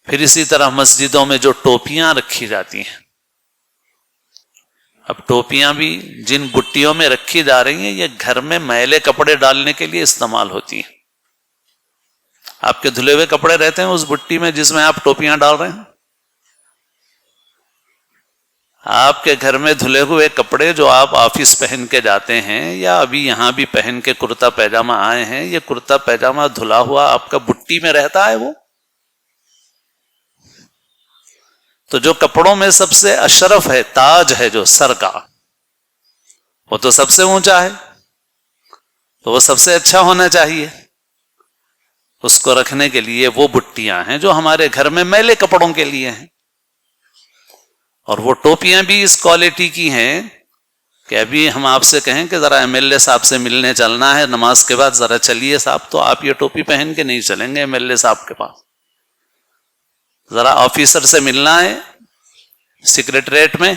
پھر اسی طرح مسجدوں میں جو ٹوپیاں رکھی جاتی ہیں، اب ٹوپیاں بھی جن بٹیوں میں رکھی جا رہی ہیں یہ گھر میں میلے کپڑے ڈالنے کے لیے استعمال ہوتی ہیں۔ آپ کے دھلے ہوئے کپڑے رہتے ہیں اس بٹی میں جس میں آپ ٹوپیاں ڈال رہے ہیں۔ آپ کے گھر میں دھلے ہوئے کپڑے جو آپ آفس پہن کے جاتے ہیں یا ابھی یہاں بھی پہن کے کرتا پیجامہ آئے ہیں، یہ کرتا پیجامہ دھلا ہوا آپ کا بٹی میں رہتا ہے وہ؟ تو جو کپڑوں میں سب سے اشرف ہے، تاج ہے جو سر کا، وہ تو سب سے اونچا ہے، تو وہ سب سے اچھا ہونا چاہیے۔ اس کو رکھنے کے لیے وہ بٹیاں ہیں جو ہمارے گھر میں میلے کپڑوں کے لیے ہیں، اور وہ ٹوپیاں بھی اس کوالٹی کی ہیں کہ ابھی ہم آپ سے کہیں کہ ذرا ایم ایل اے صاحب سے ملنے چلنا ہے نماز کے بعد، ذرا چلیے صاحب، تو آپ یہ ٹوپی پہن کے نہیں چلیں گے ایم ایل اے صاحب کے پاس۔ ذرا آفیسر سے ملنا ہے سیکریٹریٹ میں،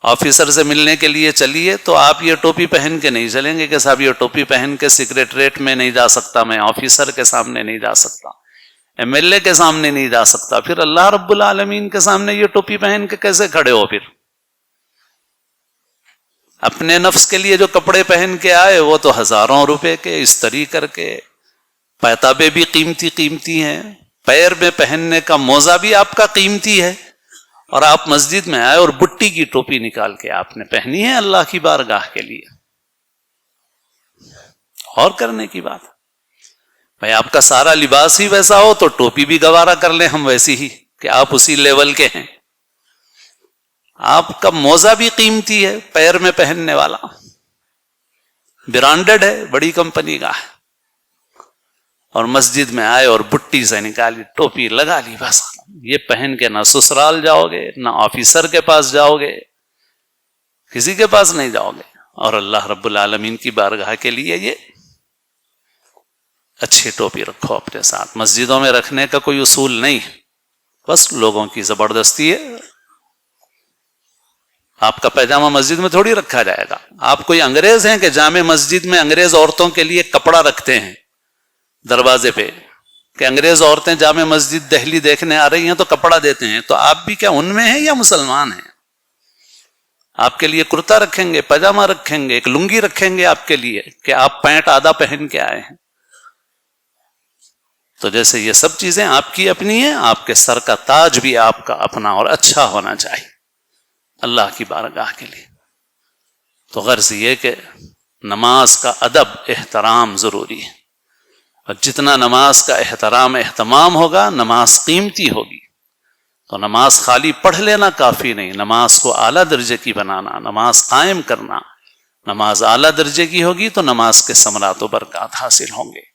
آفیسر سے ملنے کے لیے چلیے، تو آپ یہ ٹوپی پہن کے نہیں چلیں گے کہ صاحب یہ ٹوپی پہن کے سیکریٹریٹ میں نہیں جا سکتا، میں آفیسر کے سامنے نہیں جا سکتا، ایم ایل اے کے سامنے نہیں جا سکتا۔ پھر اللہ رب العالمین کے سامنے یہ ٹوپی پہن کے کیسے کھڑے ہو؟ پھر اپنے نفس کے لیے جو کپڑے پہن کے آئے وہ تو ہزاروں روپے کے استری کر کے، پیتابے بھی قیمتی قیمتی ہیں، پیر میں پہننے کا موزہ بھی آپ کا قیمتی ہے، اور آپ مسجد میں آئے اور بٹی کی ٹوپی نکال کے آپ نے پہنی ہے اللہ کی بارگاہ کے لیے۔ اور کرنے کی بات بھائی، آپ کا سارا لباس ہی ویسا ہو تو ٹوپی بھی گوارا کر لیں ہم ویسی ہی کہ آپ اسی لیول کے ہیں۔ آپ کا موزہ بھی قیمتی ہے، پیر میں پہننے والا برانڈڈ ہے، بڑی کمپنی کا ہے، اور مسجد میں آئے اور بٹی سے نکالی ٹوپی لگا لی، بس یہ پہن کے نہ سسرال جاؤ گے، نہ آفیسر کے پاس جاؤ گے، کسی کے پاس نہیں جاؤ گے، اور اللہ رب العالمین کی بارگاہ کے لیے یہ اچھی ٹوپی رکھو اپنے ساتھ۔ مسجدوں میں رکھنے کا کوئی اصول نہیں، بس لوگوں کی زبردستی ہے۔ آپ کا پیجامہ مسجد میں تھوڑی رکھا جائے گا۔ آپ کوئی انگریز ہیں کہ جامع مسجد میں انگریز عورتوں کے لیے کپڑا رکھتے ہیں دروازے پہ، کہ انگریز عورتیں جامع مسجد دہلی دیکھنے آ رہی ہیں تو کپڑا دیتے ہیں، تو آپ بھی کیا ان میں ہیں یا مسلمان ہیں؟ آپ کے لیے کرتا رکھیں گے، پیجامہ رکھیں گے، ایک لنگی رکھیں گے آپ کے لیے کہ آپ پینٹ آدھا پہن کے آئے ہیں۔ تو جیسے یہ سب چیزیں آپ کی اپنی ہیں، آپ کے سر کا تاج بھی آپ کا اپنا اور اچھا ہونا چاہیے اللہ کی بارگاہ کے لیے۔ تو غرض یہ کہ نماز کا ادب، احترام ضروری ہے، اور جتنا نماز کا احترام اہتمام ہوگا نماز قیمتی ہوگی۔ تو نماز خالی پڑھ لینا کافی نہیں، نماز کو اعلیٰ درجے کی بنانا، نماز قائم کرنا، نماز اعلیٰ درجے کی ہوگی تو نماز کے ثمرات و برکات حاصل ہوں گے۔